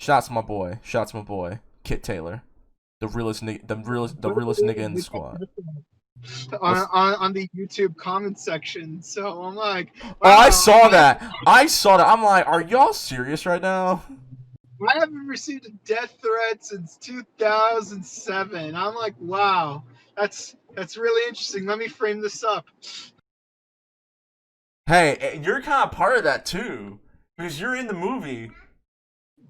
Shots my boy. Shots my boy. Kit Taylor. The realest nigga nigga in the squad. On the YouTube comment section. So I'm like, wow, oh, I saw that. I'm like, are y'all serious right now? I haven't received a death threat since 2007. I'm like, wow, that's really interesting. Let me frame this up. Hey, you're kind of part of that too, because you're in the movie.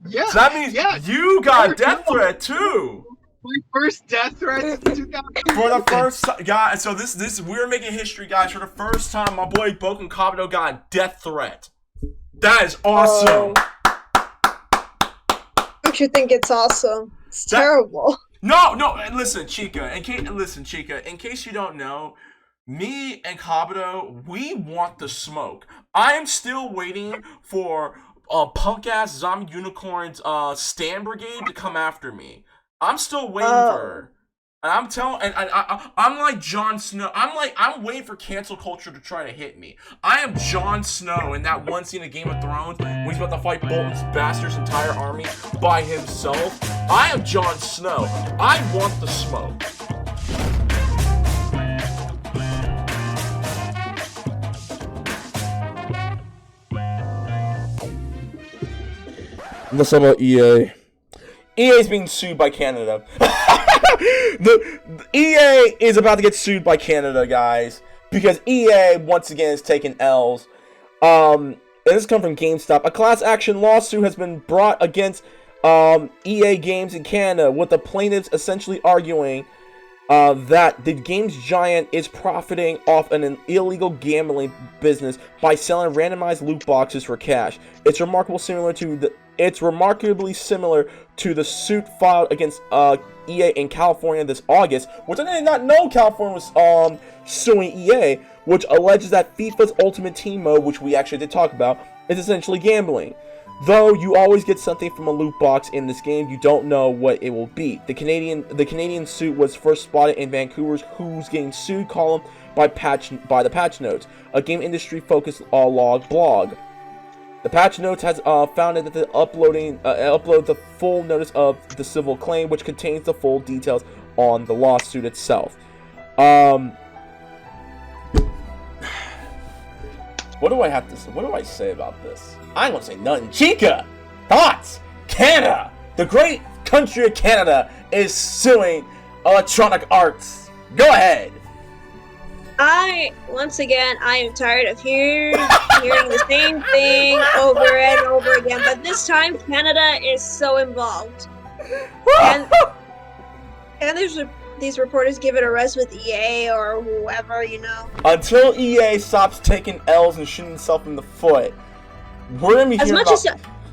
Yeah. So that means you got a death threat too. My first death threat since 2007. For the first guys, so this we're making history, guys. For the first time, my boy Bouken Kabuto got a death threat. That is awesome. Don't you think it's awesome? It's terrible. No. Listen, Chica. In case you don't know, me and Kabuto, we want the smoke. I am still waiting for punk ass zombie unicorns Stan Brigade to come after me. I'm still waiting for her. And I'm telling, and I'm like Jon Snow. I'm waiting for cancel culture to try to hit me. I am Jon Snow in that one scene of Game of Thrones when he's about to fight Bolton's bastard's entire army by himself. I am Jon Snow. I want the smoke. Let's talk about EA. EA is being sued by Canada. the EA is about to get sued by Canada, guys, because EA once again is taking L's. And this comes from GameStop. A class action lawsuit has been brought against EA Games in Canada, with the plaintiffs essentially arguing that the games giant is profiting off an illegal gambling business by selling randomized loot boxes for cash. It's remarkably similar to the suit filed against EA in California this August, which I did not know California was suing EA, which alleges that FIFA's Ultimate Team mode, which we actually did talk about, is essentially gambling. Though you always get something from a loot box in this game, you don't know what it will be. The Canadian suit was first spotted in Vancouver's Who's Getting Sued column by the Patch Notes, a game industry focused log blog. The Patch Notes has found that the upload the full notice of the civil claim, which contains the full details on the lawsuit itself. What do I have to say? What do I say about this? I ain't gonna say nothing. Chica, thoughts? Canada, the great country of Canada, is suing Electronic Arts. Go ahead. Once again, I am tired of hearing the same thing over and over again, but this time Canada is so involved. And these reporters give it a rest with EA or whoever, you know. Until EA stops taking L's and shooting itself in the foot, we're gonna be hearing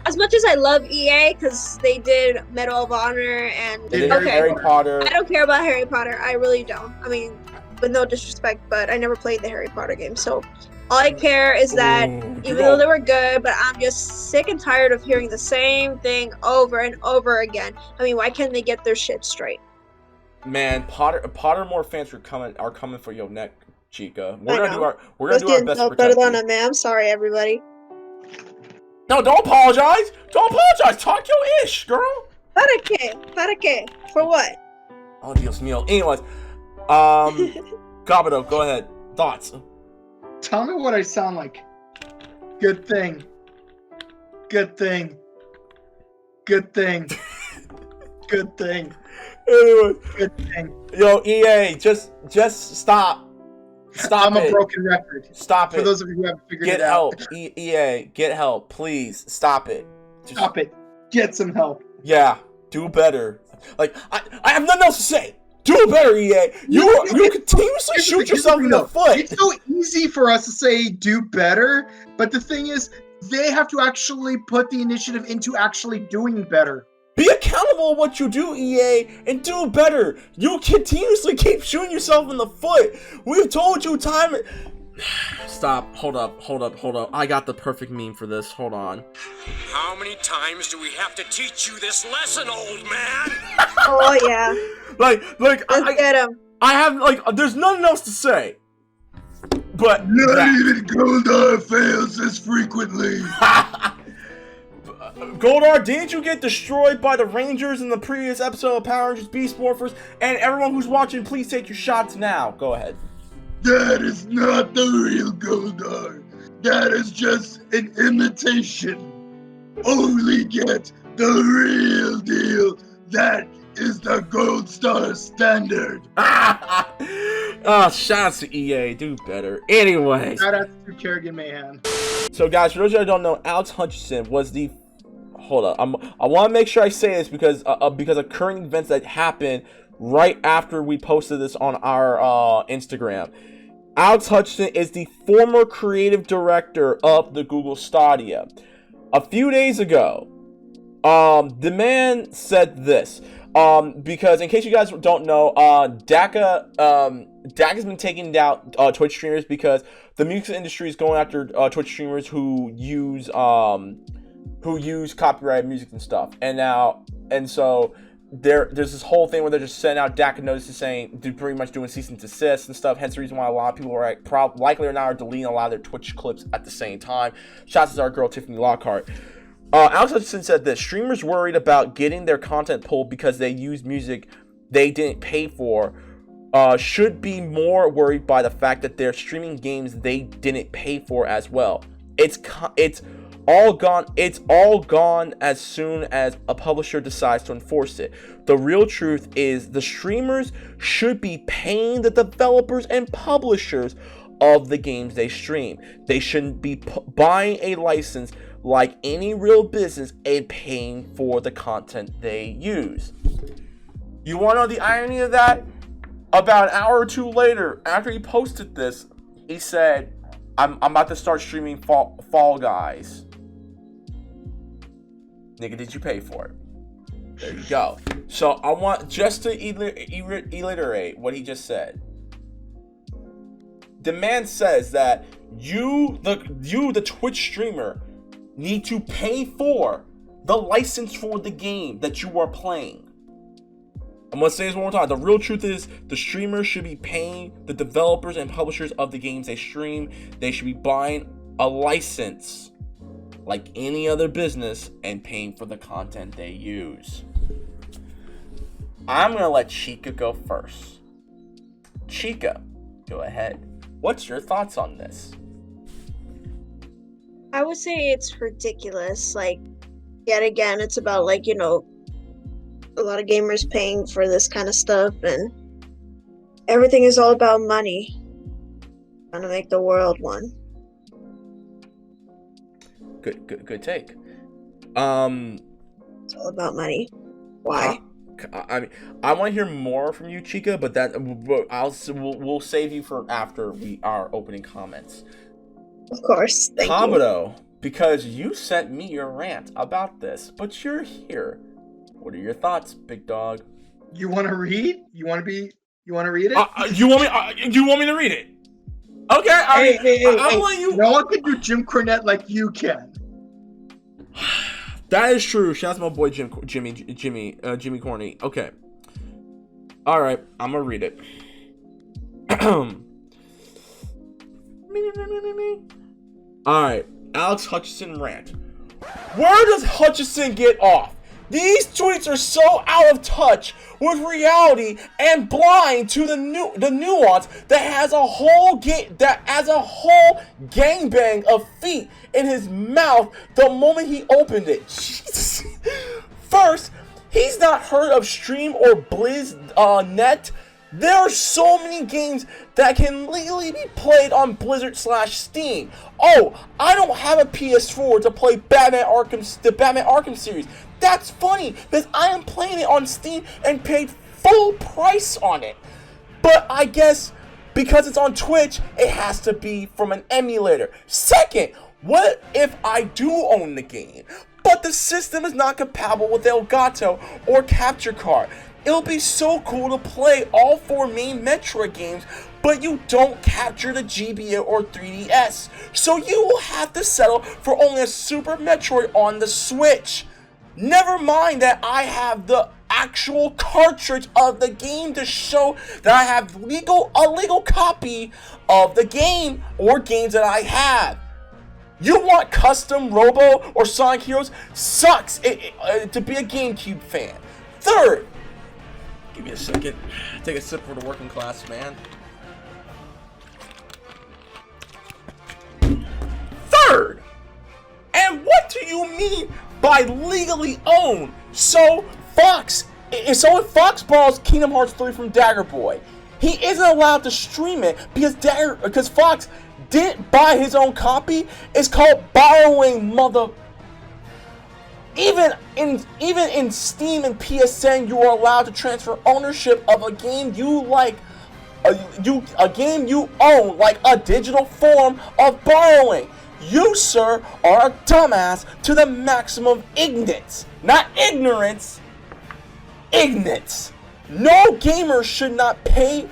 as much as I love EA because they did Medal of Honor and Harry Potter. I don't care about Harry Potter. I really don't. I mean, with no disrespect, but I never played the Harry Potter game, so all I care is that even though they were good, but I'm just sick and tired of hearing the same thing over and over again. I mean, why can't they get their shit straight? Man, Pottermore fans are coming for your neck, Chica. We're gonna do our best to protect better you. than it, man. I'm sorry, everybody. No, don't apologize. Don't apologize. Talk your ish, girl. ¿Para qué? For what? Oh, Dios mío. Anyways, Kabuto, go ahead. Thoughts? Tell me what I sound like. Good thing. Good thing. Good thing. Good thing. Anyway, good thing. Yo, EA, just stop. Stop I'm a broken record. Stop it. For those of you who haven't figured it out. Get help. EA, get help. Please, stop it. Stop it. Get some help. Yeah, do better. Like, I have nothing else to say. Do better, EA. You continuously shoot yourself in the foot. It's so easy for us to say do better, but the thing is, they have to actually put the initiative into actually doing better. Be accountable of what you do, EA, and do better. You continuously keep shooting yourself in the foot. We've told you time. Stop. Hold up. I got the perfect meme for this. Hold on. How many times do we have to teach you this lesson, old man? Oh yeah. Like Let's get him. I have there's nothing else to say. But not even Goldar fails this frequently. Goldar, didn't you get destroyed by the Rangers in the previous episode of Power Rangers Beast Morphers? And everyone who's watching, please take your shots now. Go ahead. That is not the real Goldar. That is just an imitation. Only get the real deal. That is the Gold Star standard. Oh, shots to EA. Do better. Anyway. Shout out to Kerrigan Mayhem. So, guys, for those of you that don't know, Alex Hutchinson was the... Hold up. I want to make sure I say this because of current events that happened right after we posted this on our Instagram. Alex Hutchinson is the former creative director of the Google Stadia. A few days ago, the man said this. Because in case you guys don't know, DACA's been taking down Twitch streamers because the music industry is going after Twitch streamers who use copyrighted music and stuff. And so there's this whole thing where they're just sending out DACA notices saying they're pretty much doing cease and desist and stuff. Hence the reason why a lot of people are likely or not are deleting a lot of their Twitch clips at the same time. Shouts to our girl Tiffany Lockhart. Alex Hutchinson said this: streamers worried about getting their content pulled because they use music they didn't pay for should be more worried by the fact that they're streaming games they didn't pay for as well. It's all gone. It's all gone as soon as a publisher decides to enforce it. The real truth is the streamers should be paying the developers and publishers of the games they stream. They shouldn't be buying a license like any real business and paying for the content they use. You want to know the irony of that? About an hour or two later, after he posted this, he said, I'm about to start streaming Fall Guys. Nigga, did you pay for it? There you go. So I want just to reiterate what he just said. The man says that you, the Twitch streamer, need to pay for the license for the game that you are playing. I'm going to say this one more time. The real truth is the streamers should be paying the developers and publishers of the games they stream. They should be buying a license like any other business and paying for the content they use. I'm going to let Chica go first. Chica, go ahead. What's your thoughts on this? I would say it's ridiculous. Like, yet again, it's about, like, you know, a lot of gamers paying for this kind of stuff, and everything is all about money. Trying to make the world one. Good take. It's all about money. Why? I mean, I want to hear more from you, Chica, but we'll save you for after we are opening comments. Of course. Thank you. Kabuto, because you sent me your rant about this, but you're here. What are your thoughts, big dog? You want to read? You want to read it? You want me to read it? Okay. I'm letting you. No one can do Jim Cornette like you can. That is true. Shout out to my boy Jimmy Corny. Okay. All right, I'm gonna read it. All right, Alex Hutchinson rant. Where does Hutchinson get off? These tweets are so out of touch with reality and blind to the nuance that has a whole gangbang of feet in his mouth the moment he opened it. Jesus. First, he's not heard of Stream or Blizz.net. There are so many games that can legally be played on Blizzard/Steam. Oh, I don't have a PS4 to play the Batman Arkham series. That's funny, because I am playing it on Steam and paid full price on it. But I guess because it's on Twitch, it has to be from an emulator. Second, what if I do own the game, but the system is not compatible with Elgato or Capture Card? It'll be so cool to play all 4 main Metroid games, but you don't capture the GBA or 3DS. So you will have to settle for only a Super Metroid on the Switch. Never mind that I have the actual cartridge of the game to show that I have a legal copy of the game or games that I have. You want custom Robo or Sonic Heroes? Sucks to be a GameCube fan. Third, give me a second. Take a sip for the working class, man. Third, and what do you mean by legally own? So if Fox borrows Kingdom Hearts 3 from Dagger Boy, he isn't allowed to stream it because Fox didn't buy his own copy. It's called borrowing, mother. Even in Steam and PSN, you are allowed to transfer ownership of a game you like, a game you own, like a digital form of borrowing. You, sir, are a dumbass to the maximum ignorance. Not ignorance. Ignorance. No gamer should not pay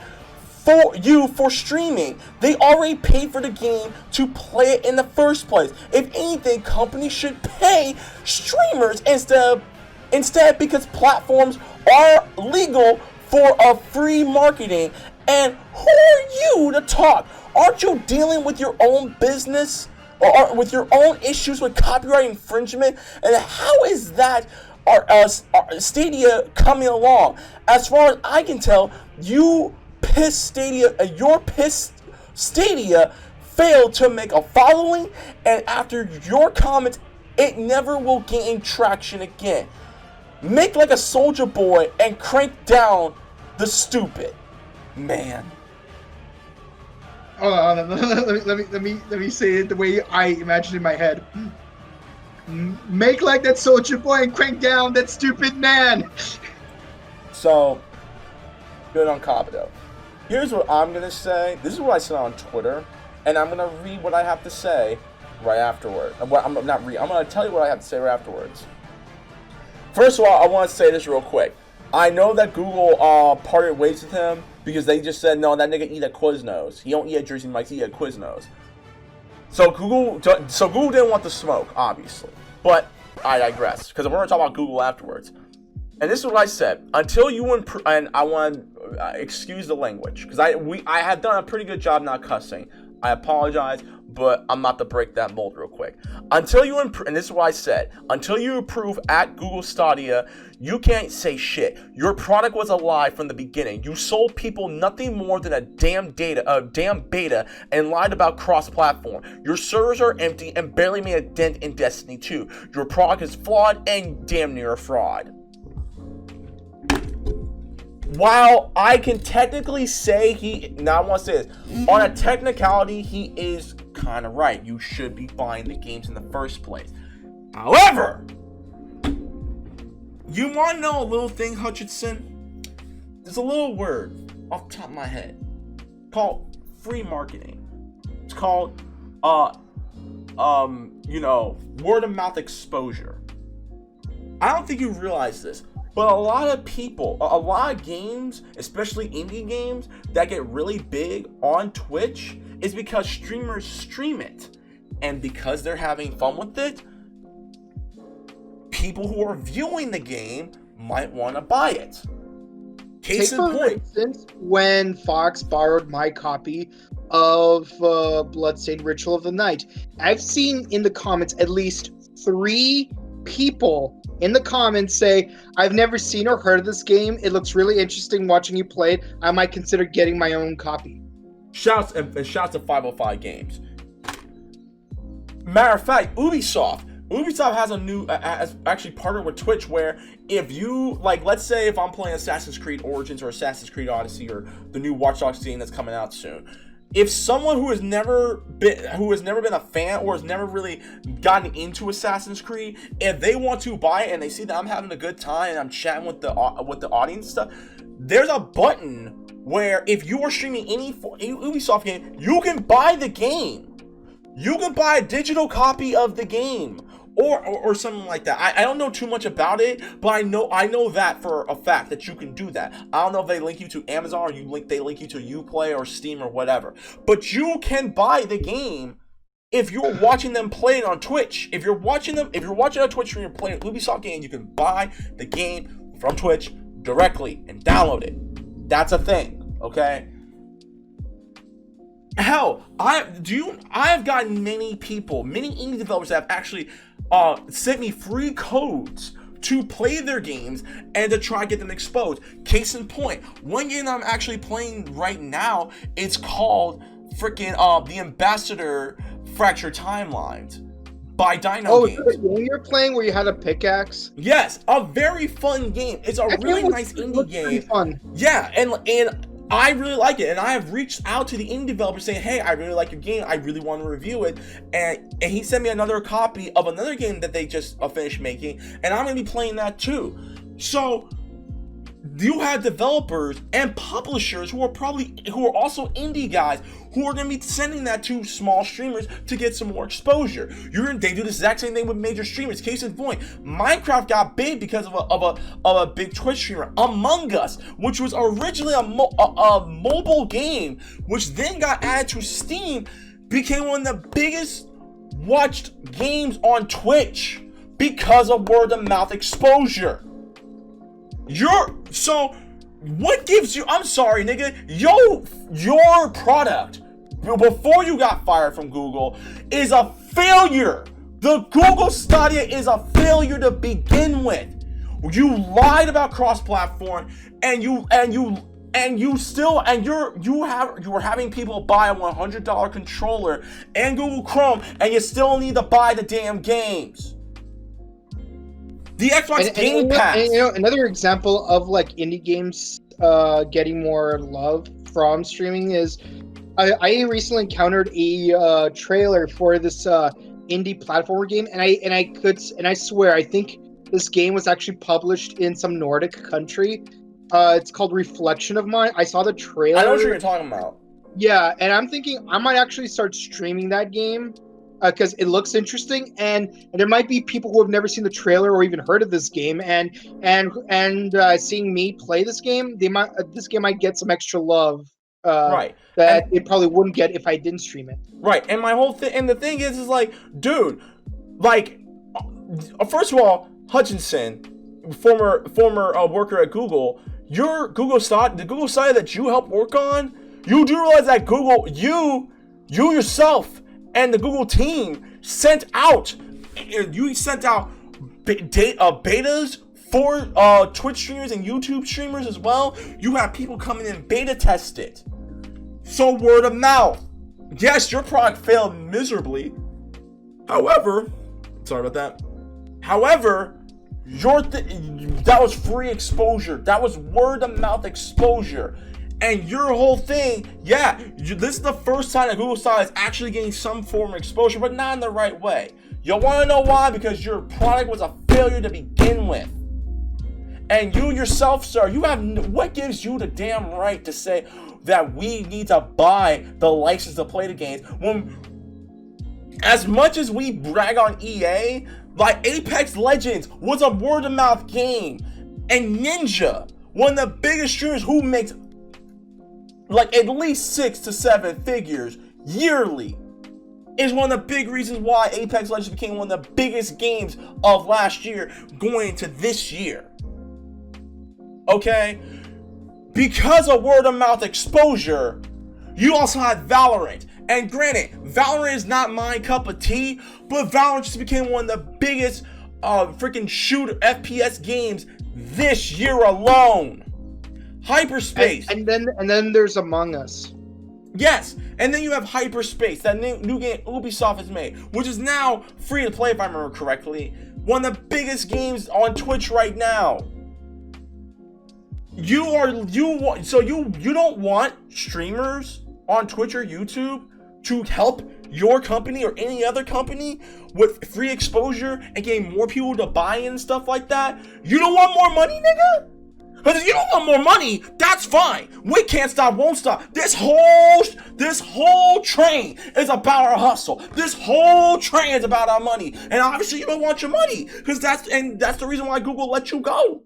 for streaming. They already paid for the game to play it in the first place. If anything, companies should pay streamers instead because platforms are legal for a free marketing. And who are you to talk? Aren't you dealing with your own business or with your own issues with copyright infringement? And how is that our Stadia coming along? As far as I can tell, your pissed Stadia failed to make a following, and after your comments, it never will gain traction again. Make like a Soldier Boy and crank down the stupid, man. Hold on, let me say it the way I imagined in my head. Make like that Soldier Boy and crank down that stupid man. So, good on Kabuto. Here's what I'm going to say. This is what I said on Twitter, and I'm going to read what I have to say right afterward. I'm going to tell you what I have to say right afterwards. First of all, I want to say this real quick. I know that Google parted ways with him because they just said, no, that nigga eat a Quiznos. He don't eat a Jersey Mike's, he eat a Quiznos. So Google didn't want the smoke, obviously. But I digress, because we're going to talk about Google afterwards. And this is what I said. Until you and I want to excuse the language, because I have done a pretty good job not cussing. I apologize, but I'm about to break that mold real quick. Until you and this is what I said. Until you approve at Google Stadia, you can't say shit. Your product was a lie from the beginning. You sold people nothing more than a damn beta, and lied about cross-platform. Your servers are empty and barely made a dent in Destiny 2. Your product is flawed and damn near a fraud. While I can technically say now I want to say this, on a technicality, he is kind of right. You should be buying the games in the first place. However, you want to know a little thing, Hutchinson? There's a little word off the top of my head called free marketing. It's called, word of mouth exposure. I don't think you realize this. But a lot of people, a lot of games, especially indie games, that get really big on Twitch is because streamers stream it. And because they're having fun with it, people who are viewing the game might want to buy it. Case in point. For instance, when Fox borrowed my copy of Bloodstained Ritual of the Night, I've seen in the comments at least 3 people in the comments say, I've never seen or heard of this game. It looks really interesting watching you play it. I might consider getting my own copy. Shouts to 505 Games. Matter of fact, Ubisoft has actually partnered with Twitch, where if you, like, let's say if I'm playing Assassin's Creed Origins or Assassin's Creed Odyssey or the new Watch Dogs game that's coming out soon, if someone who has never been a fan or has never really gotten into Assassin's Creed, if they want to buy it and they see that I'm having a good time and I'm chatting with the audience stuff, there's a button where if you are streaming any Ubisoft game, you can buy the game. You can buy a digital copy of the game. Or something like that. I don't know too much about it, but I know that for a fact that you can do that. I don't know if they link you to Amazon or they link you to Uplay or Steam or whatever. But you can buy the game if you're watching them play it on Twitch. If you're watching on Twitch and you're playing an Ubisoft game, you can buy the game from Twitch directly and download it. That's a thing, okay? Hell, I've gotten many indie developers that have actually sent me free codes to play their games and to try to get them exposed. Case in point, one game I'm actually playing right now is called freaking The Ambassador Fractured Timelines by Dino Games. Oh, the game you're playing where you had a pickaxe? Yes, a very fun game. It's a really nice indie game. Fun. Yeah, and I really like it, and I have reached out to the indie developer saying, hey, I really like your game, I really want to review it, and he sent me another copy of another game that they just finished making, and I'm going to be playing that too. So, you have developers and publishers who are also indie guys who are going to be sending that to small streamers to get some more exposure. They do the exact same thing with major streamers. Case in point, Minecraft got big because of a big Twitch streamer, Among Us, which was originally a mobile game, which then got added to Steam, became one of the biggest watched games on Twitch because of word of mouth exposure. So what gives you, I'm sorry nigga, your product before you got fired from Google is a failure. The Google Stadia is a failure to begin with. You lied about cross-platform, and you were having people buy a $100 controller and Google Chrome, and you still need to buy the damn games. The Xbox Game Pass. And another example of like indie games getting more love from streaming is I recently encountered a trailer for this indie platformer game, and I swear I think this game was actually published in some Nordic country. It's called Reflection of Mine. I saw the trailer. I know what you're talking about. Yeah, and I'm thinking I might actually start streaming that game. Because it looks interesting, and there might be people who have never seen the trailer or even heard of this game, and seeing me play this game, this game might get some extra love, right? That it probably wouldn't get if I didn't stream it. Right, and my whole thing, and the thing is like, dude, like, first of all, Hutchinson, former worker at Google, the Google Stadia that you helped work on, you do realize that Google, you yourself, and the Google team sent out betas for Twitch streamers and YouTube streamers as well. You have people coming in beta test it. So word of mouth. Yes, your product failed miserably. However, sorry about that. However, that was free exposure. That was word of mouth exposure. And your whole thing, this is the first time that Google Stadia is actually getting some form of exposure, but not in the right way. You want to know why? Because your product was a failure to begin with. And you yourself, sir, what gives you the damn right to say that we need to buy the license to play the games? When, as much as we brag on EA, like Apex Legends was a word-of-mouth game. And Ninja, one of the biggest streamers who makes like at least 6 to 7 figures yearly, is one of the big reasons why Apex Legends became one of the biggest games of last year going into this year. Okay? Because of word of mouth exposure, you also had Valorant. And granted, Valorant is not my cup of tea, but Valorant just became one of the biggest freaking shooter FPS games this year alone. Hyperspace. And then there's Among Us. Yes, and then you have Hyperspace, that new game Ubisoft has made, which is now free to play if I remember correctly. One of the biggest games on Twitch right now. You don't want streamers on Twitch or YouTube to help your company or any other company with free exposure and getting more people to buy in and stuff like that? You don't want more money, nigga? Because if you don't want more money, that's fine. We can't stop, won't stop. This whole train is about our hustle. This whole train is about our money. And obviously you don't want your money. Because that's the reason why Google let you go.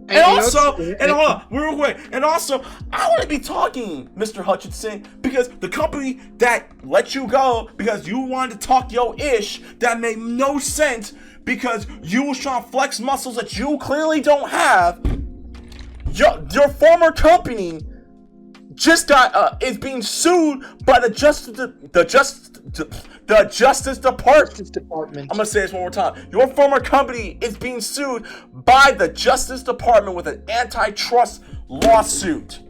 And also, hold on, real quick. And also, I want to be talking, Mr. Hutchinson, because the company that let you go because you wanted to talk your ish, that made no sense because you was trying to flex muscles that you clearly don't have. Your former company just got is being sued by the Justice Department. I'm gonna say this one more time. Your former company is being sued by the Justice Department with an antitrust lawsuit.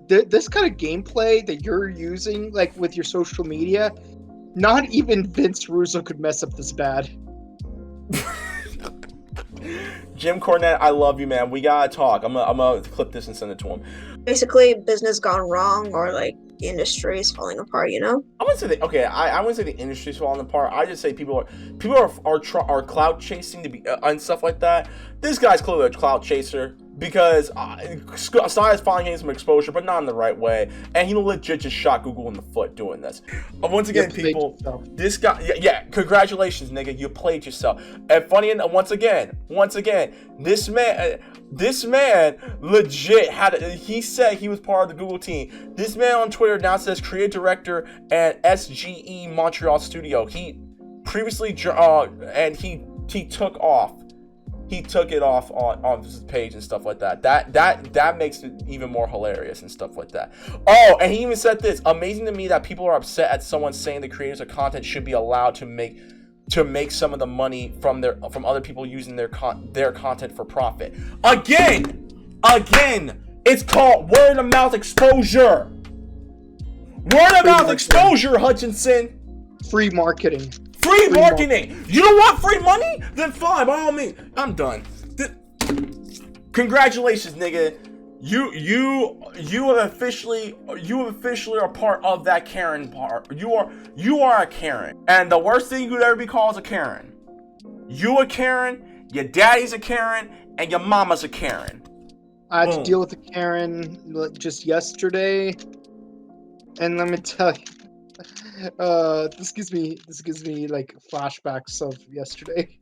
This kind of gameplay that you're using, like with your social media, not even Vince Russo could mess up this bad. Jim Cornette, I love you, man. We gotta talk. I'm gonna clip this and send it to him. Basically, business gone wrong, or like the industry is falling apart. You know. I wouldn't say I wouldn't say the industry's falling apart. I just say people are clout chasing to be and stuff like that. This guy's clearly a clout chaser because Stadia's finally getting some exposure, but not in the right way. And he legit just shot Google in the foot doing this. Once again, people, this guy, yeah, congratulations, nigga, you played yourself. And funny enough, once again, this man legit he said he was part of the Google team. This man on Twitter now says creative director at SGE Montreal studio. He previously and he took off. He took it off on his page and stuff like that. That makes it even more hilarious and stuff like that. Oh, and he even said this. Amazing to me that people are upset at someone saying the creators of content should be allowed to make some of the money from other people using their content for profit. Again, it's called word of mouth exposure. Word of mouth exposure, Hutchinson. Free marketing. Free marketing. You don't want free money? Then fine, by all means. I'm done. Congratulations, nigga. You have officially are part of that Karen part. You are a Karen. And the worst thing you could ever be called is a Karen. You a Karen, your daddy's a Karen, and your mama's a Karen. I had to deal with a Karen just yesterday. And let me tell you, this gives me like flashbacks of yesterday.